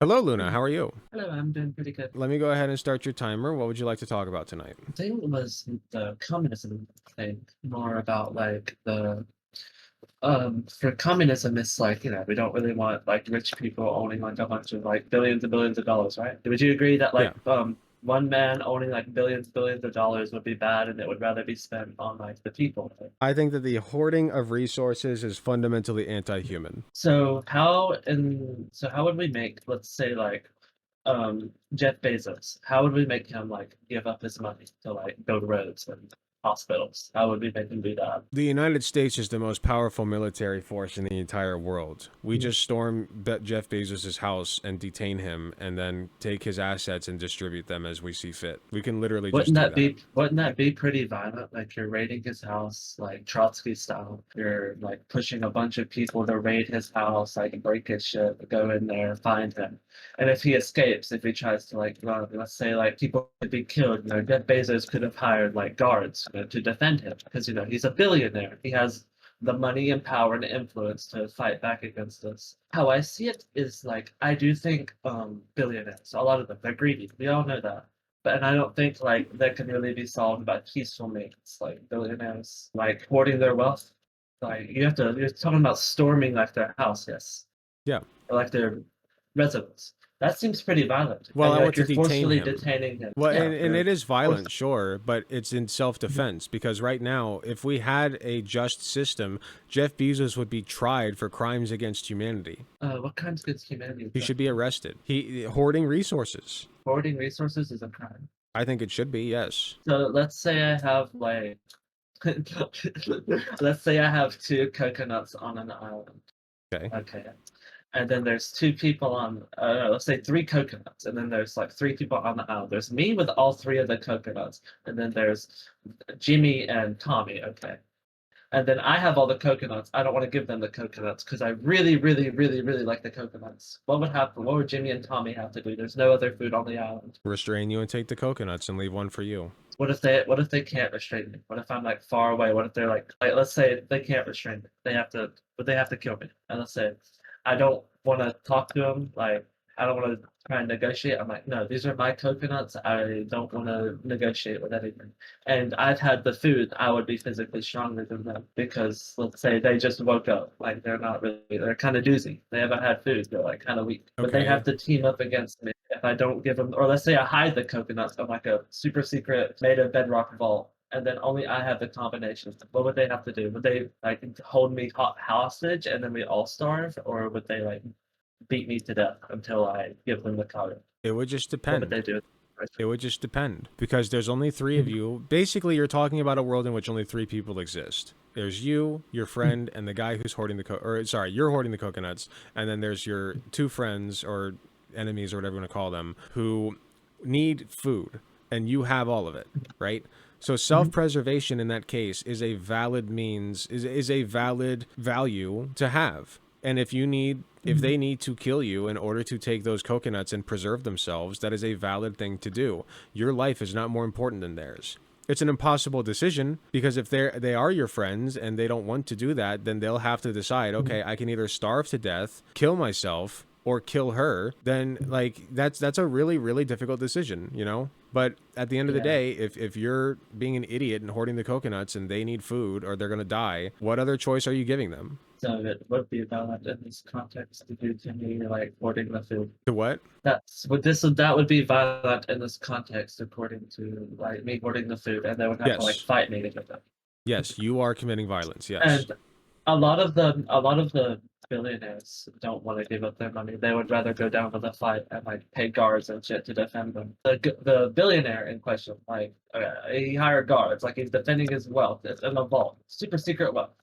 Hello, Luna. How are you? Hello, I'm doing pretty good. Let me go ahead and start your timer. What would you like to talk about tonight? I think it was the communism thing, more about like the for communism it's like, we don't really want like rich people owning like a bunch of like billions and billions of dollars, right? Would you agree that Yeah, like one man owning like billions of dollars would be bad and it would rather be spent on like the people? I think that the hoarding of resources is fundamentally anti-human. So how would we make, let's say, like Jeff Bezos, how would we make him like give up his money to like build roads and hospitals? How would we make him do that? The United States is the most powerful military force in the entire world. We Mm. just storm Jeff Bezos' house and detain him and then take his assets and distribute them as we see fit. We can literally just do that. Wouldn't that be pretty violent? Like you're raiding his house, like Trotsky style. You're like pushing a bunch of people to raid his house, like break his shit, go in there, find him. And if he escapes, if he tries to like run, let's say like people could be killed, Jeff Bezos could have hired like guards, to defend him because he's a billionaire. He has the money and power and influence to fight back against us. How I see it is like I do think billionaires, a lot of them, they're greedy. We all know that. But and I don't think like that can really be solved by peaceful means, like billionaires like hoarding their wealth. Like you're talking about storming like their house, yes. Yeah. Or like their residence. That seems pretty violent. Well, And I want like to you're detain forcefully him. detaining him. Well, Yeah, and you're it is force violent, sure, but it's in self-defense because right now, if we had a just system, Jeff Bezos would be tried for crimes against humanity. what kinds of humanity is He that? should be arrested. He hoarding resources. Hoarding resources is a crime. I think it should be, yes. So let's say I have like let's say I have two coconuts on an island. Okay. Okay. And then there's two people on, let's say three coconuts, and then there's like three people on the island. There's me with all three of the coconuts, and then there's Jimmy and Tommy. Okay. And then I have all the coconuts. I don't want to give them the coconuts because I really, really, really, really like the coconuts. What would happen? What would Jimmy and Tommy have to do? There's no other food on the island. Restrain you and take the coconuts and leave one for you. What if they can't restrain me? What if I'm like far away? What if they're like let's say they can't restrain me. They have to kill me. And let's say I don't want to talk to them, like I don't want to try and negotiate. I'm like, no, these are my coconuts. I don't want to negotiate with anything. And I've had the food, I would be physically stronger than them because let's say they just woke up. Like they're kind of doozy. They haven't had food. They're like kind of weak. But they Okay. have to team up against me if I don't give them, or let's say I hide the coconuts of like a super secret made of bedrock vault. And then only I have the combination. What would they have to do? Would they like hold me hostage and then we all starve, or would they like beat me to death until I give them the code? It would just What would depend. they do? It would just depend because there's only three of you. Basically, you're talking about a world in which only three people exist. There's you, your friend, and the guy who's hoarding the or sorry, you're hoarding the coconuts, and then there's your two friends or enemies or whatever you want to call them who need food, and you have all of it, right? So self-preservation in that case is a valid means is a valid value to have. And if they need to kill you in order to take those coconuts and preserve themselves, that is a valid thing to do. Your life is not more important than theirs. It's an impossible decision because if they are your friends and they don't want to do that, then they'll have to decide, okay, I can either starve to death, kill myself, or kill her. Then like that's a really, really difficult decision, you know? But at the end of the Yeah. day, if you're being an idiot and hoarding the coconuts and they need food or they're gonna die, what other choice are you giving them? So it would be valid in this context to do to me like hoarding the food. To what? That would be violent in this context according to like me hoarding the food, and they would have to like Yes. fight me to get that. Yes, you are committing violence. Yes. And a lot of the billionaires don't want to give up their money. They would rather go down to the fight and like pay guards and shit to defend them. The billionaire in question, like he hired guards, like he's defending his wealth. It's in a vault, super secret wealth.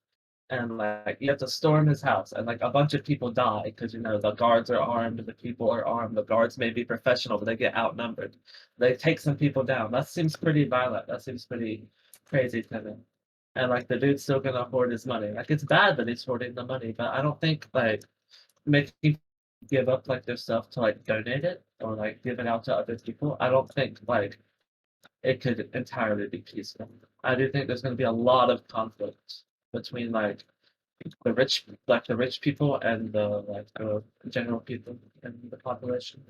And like you have to storm his house, and like a bunch of people die because the guards are armed, the people are armed. The guards may be professional, but they get outnumbered. They take some people down. That seems pretty violent. That seems pretty crazy to me. And like the dude's still gonna hoard his money. Like it's bad that he's hoarding the money, but I don't think like making people give up like their stuff to like donate it or like give it out to other people. I don't think like it could entirely be peaceful. I do think there's gonna be a lot of conflict between like the rich people and the general people in the population.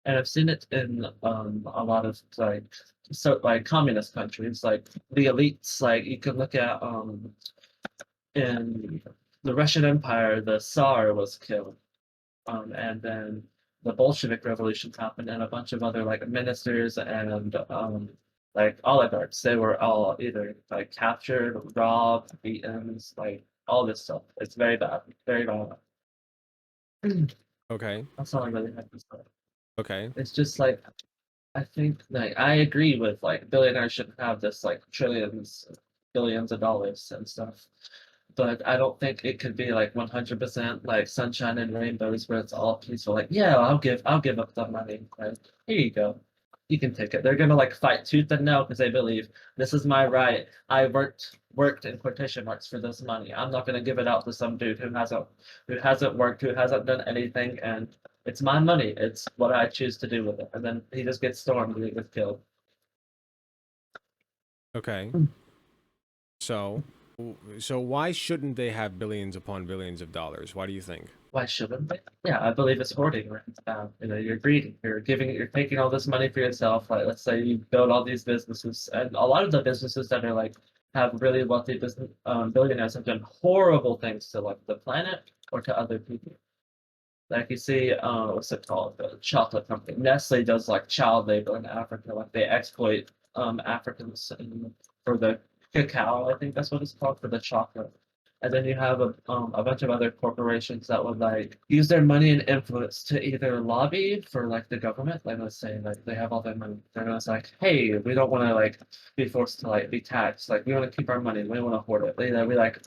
And I've seen it in a lot of like communist countries, like the elites. Like you can look at in the Russian Empire, the Tsar was killed, and then the Bolshevik Revolution happened, and a bunch of other like ministers and like oligarchs. They were all either like captured, robbed, beaten, like all this stuff. It's very bad, very violent. Okay. That's all I really have to say. Okay. It's just like I think like I agree with like billionaires should have this like trillions, billions of dollars and stuff. But I don't think it could be like 100% like sunshine and rainbows where it's all peaceful. Like, yeah, I'll give up the money. Like, here you go. You can take it. They're gonna like fight tooth and nail because they believe this is my right. I worked in quotation marks for this money. I'm not gonna give it out to some dude who hasn't worked, who hasn't done anything, and it's my money. It's what I choose to do with it. And then he just gets stormed and he gets killed. Okay. So, so why shouldn't they have billions upon billions of dollars? Why do you think? Why shouldn't they? Yeah, I believe it's hoarding, right? You're greedy. You're taking all this money for yourself. Like, let's say you build all these businesses, and a lot of the businesses that are like have really wealthy business billionaires have done horrible things to like the planet or to other people. Like you see, what's it called? The chocolate company. Nestle does like child labor in Africa. Like they exploit Africans for the cacao. I think that's what it's called for the chocolate. And then you have a bunch of other corporations that would like use their money and influence to either lobby for like the government. Like let's say like they have all their money. They're gonna say like, hey, we don't want to like be forced to like be taxed. Like we want to keep our money. We don't want to hoard it. We like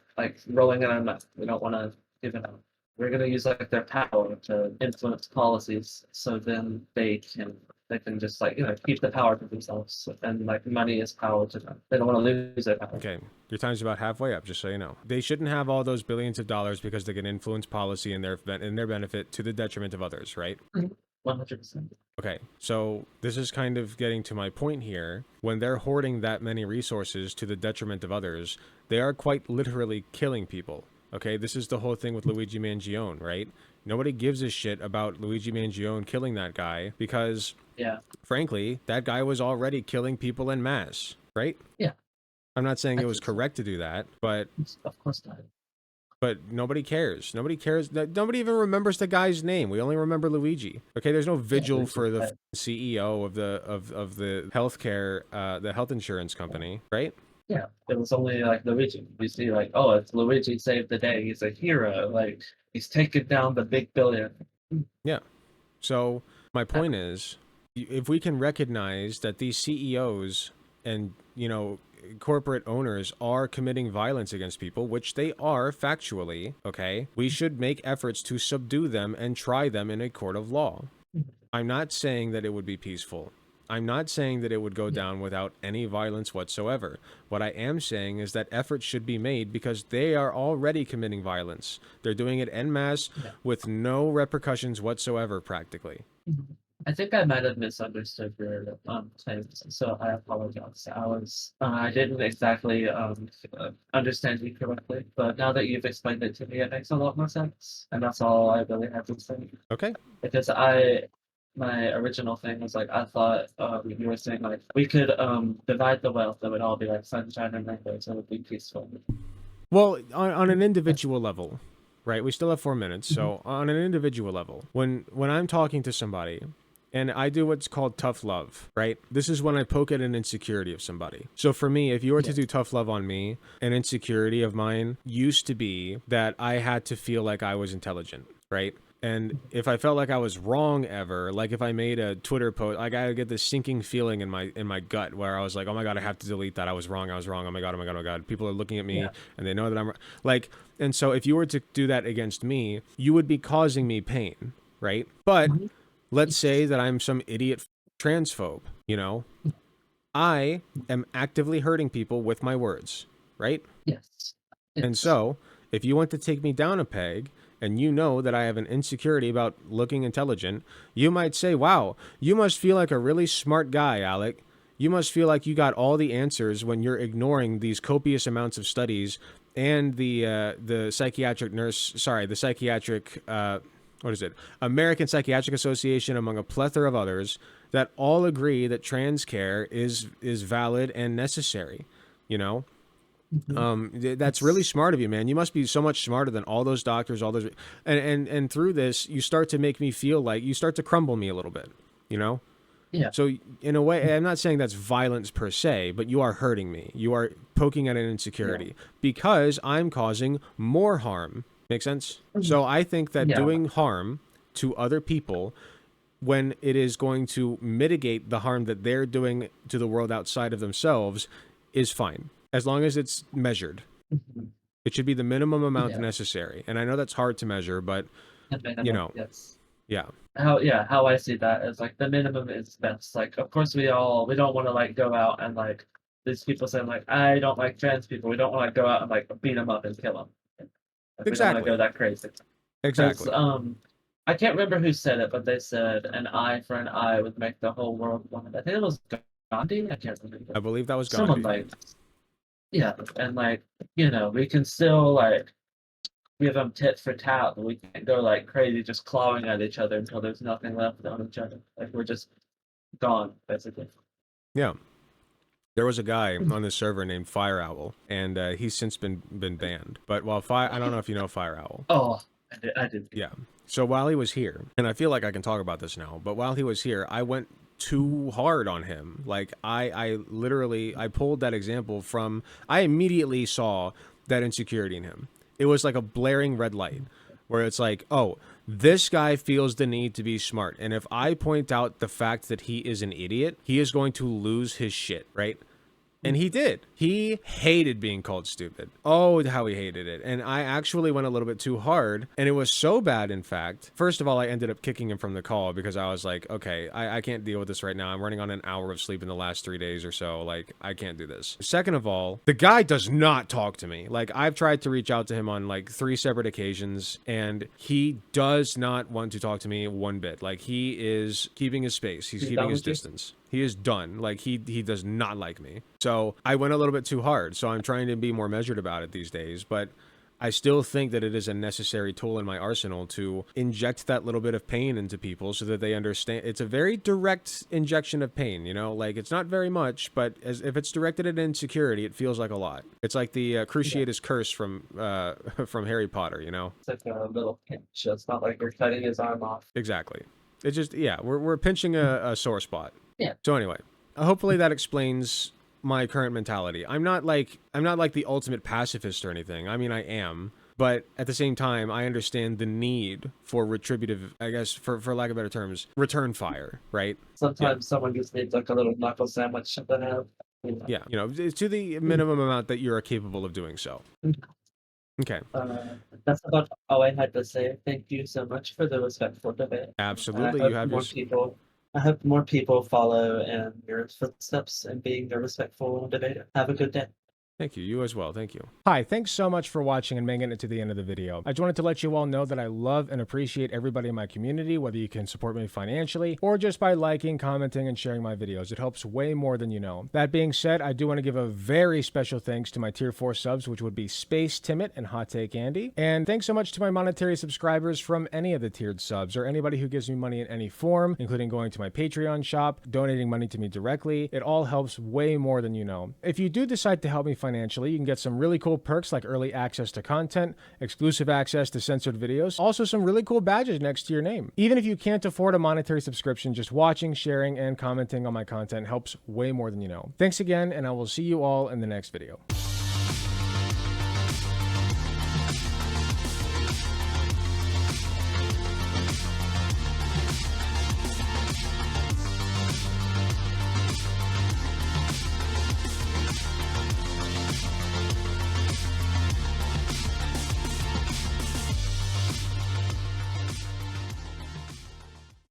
rolling in our money. We don't want to give it up. We're going to use like their power to influence policies so then they can just like keep the power to themselves, and like money is power to them. They don't want to lose their power. Okay, your time's about halfway up, just so you know. They shouldn't have all those billions of dollars because they can influence policy in their benefit to the detriment of others, right? 100%. Okay, so this is kind of getting to my point here. When they're hoarding that many resources to the detriment of others, they are quite literally killing people. Okay, this is the whole thing with Luigi Mangione, right? Nobody gives a shit about Luigi Mangione killing that guy because, Yeah, frankly, that guy was already killing people en masse, right? yeah, I'm not saying I it was think so. correct to do that, but Of course not. nobody cares. Nobody cares. Nobody even remembers the guy's name. We only remember Luigi. Okay, there's no Yeah, vigil for the right. CEO of the healthcare, the health insurance company, right? Yeah, it was only like Luigi. You see, like, oh, it's Luigi saved the day. He's a hero. Like he's taken down the big billion. Yeah. So my point is, if we can recognize that these CEOs and corporate owners are committing violence against people, which they are factually, okay, we should make efforts to subdue them and try them in a court of law. I'm not saying that it would be peaceful. I'm not saying that it would go down without any violence whatsoever. What I am saying is that efforts should be made because they are already committing violence. They're doing it en masse Yeah. with no repercussions whatsoever, practically. I think I might have misunderstood your claims, so I apologize. I didn't exactly understand you correctly, but now that you've explained it to me, it makes a lot more sense, and that's all I really have to say. Okay. Because my original thing was like I thought you were saying like we could divide the wealth, it would all be like sunshine and rainbows, so it would be peaceful. Well, on an individual level, right? We still have 4 minutes, so on an individual level, when I'm talking to somebody, and I do what's called tough love, right? This is when I poke at an insecurity of somebody. So for me, if you were to do tough love on me, an insecurity of mine used to be that I had to feel like I was intelligent, right? And if I felt like I was wrong ever, like if I made a Twitter post, like I would get this sinking feeling in my gut where I was like, oh my God, I have to delete that. I was wrong. Oh my God, oh my God, oh my God. People are looking at me and they know that I'm like, and so if you were to do that against me, you would be causing me pain, right? But let's say that I'm some idiot transphobe, I am actively hurting people with my words, right? Yes. And Yes. so if you want to take me down a peg, and you know that I have an insecurity about looking intelligent, you might say, wow, you must feel like a really smart guy, Alec. You must feel like you got all the answers when you're ignoring these copious amounts of studies and the psychiatric what is it? American Psychiatric Association, among a plethora of others, that all agree that trans care is valid and necessary. You know, that's really smart of you, man. You must be so much smarter than all those doctors, all those, and through this, you start to make me feel like you start to crumble me a little bit. You know. Yeah. So in a way, I'm not saying that's violence per se, but you are hurting me. You are poking at an insecurity because I'm causing more harm. Make sense? So I think that doing harm to other people when it is going to mitigate the harm that they're doing to the world outside of themselves is fine, as long as it's measured. It should be the minimum amount necessary. And I know that's hard to measure, but you know, yeah. How I see that is like the minimum is best. Like, of course, we don't want to like go out and like these people saying like, I don't like trans people. We don't want to go out and like beat them up and kill them. Like, we don't want to go that crazy. Exactly. I can't remember who said it, but they said an eye for an eye would make the whole world one. I think it was Gandhi. I can't remember. I believe that was Gandhi. Someone like, yeah, and like, you know, we can still like give them tit for tat, but we can't go like crazy just clawing at each other until there's nothing left on each other. Like we're just gone, basically. Yeah. There was a guy on this server named Fire Owl, and he's since been banned. But while I don't know if you know Fire Owl. Oh, I did. Yeah. So while he was here, and I feel like I can talk about this now, but while he was here, I went too hard on him. Like I literally pulled that example from, I immediately saw that insecurity in him. It was like a blaring red light where it's like, oh, this guy feels the need to be smart. And if I point out the fact that he is an idiot, he is going to lose his shit, right? And he did. He hated being called stupid. Oh, how he hated it. And I actually went a little bit too hard. And it was so bad, in fact. First of all, I ended up kicking him from the call because I was like, okay, I can't deal with this right now. I'm running on an hour of sleep in the last 3 days or so. Like, I can't do this. Second of all, the guy does not talk to me. Like, I've tried to reach out to him on like 3 separate occasions, and he does not want to talk to me one bit. Like, he is keeping his space. He's keeping his distance. He is done. Like, he does not like me. So I went a little bit too hard. So I'm trying to be more measured about it these days. But I still think that it is a necessary tool in my arsenal to inject that little bit of pain into people so that they understand. It's a very direct injection of pain, you know? Like, it's not very much, but if it's directed at insecurity, it feels like a lot. It's like the Cruciatus Curse from Harry Potter, you know? It's like a little pinch. It's not like you're cutting his arm off. Exactly. It's just, yeah, we're pinching a sore spot. Yeah. So anyway, hopefully that explains my current mentality. I'm not like the ultimate pacifist or anything. I mean, I am, but at the same time, I understand the need for retributive, I guess, for lack of better terms, return fire, right? Sometimes someone just needs like a little knuckle sandwich that have. You know. Yeah, you know, to the minimum amount that you're capable of doing so. Okay. That's about all I had to say. Thank you so much for the respectful debate. Absolutely, you have more people. I hope more people follow in your footsteps and being a respectful debater. Have a good day. Thank you. You as well. Thank you. Hi, thanks so much for watching and making it to the end of the video. I just wanted to let you all know that I love and appreciate everybody in my community, whether you can support me financially or just by liking, commenting, and sharing my videos. It helps way more than you know. That being said, I do want to give a very special thanks to my tier 4 subs, which would be Space Timid and Hot Take Andy. And thanks so much to my monetary subscribers from any of the tiered subs or anybody who gives me money in any form, including going to my Patreon shop, donating money to me directly. It all helps way more than you know. If you do decide to help me financially, you can get some really cool perks like early access to content, exclusive access to censored videos, also some really cool badges next to your name. Even if you can't afford a monetary subscription, just watching, sharing, and commenting on my content helps way more than you know. Thanks again, and I will see you all in the next video.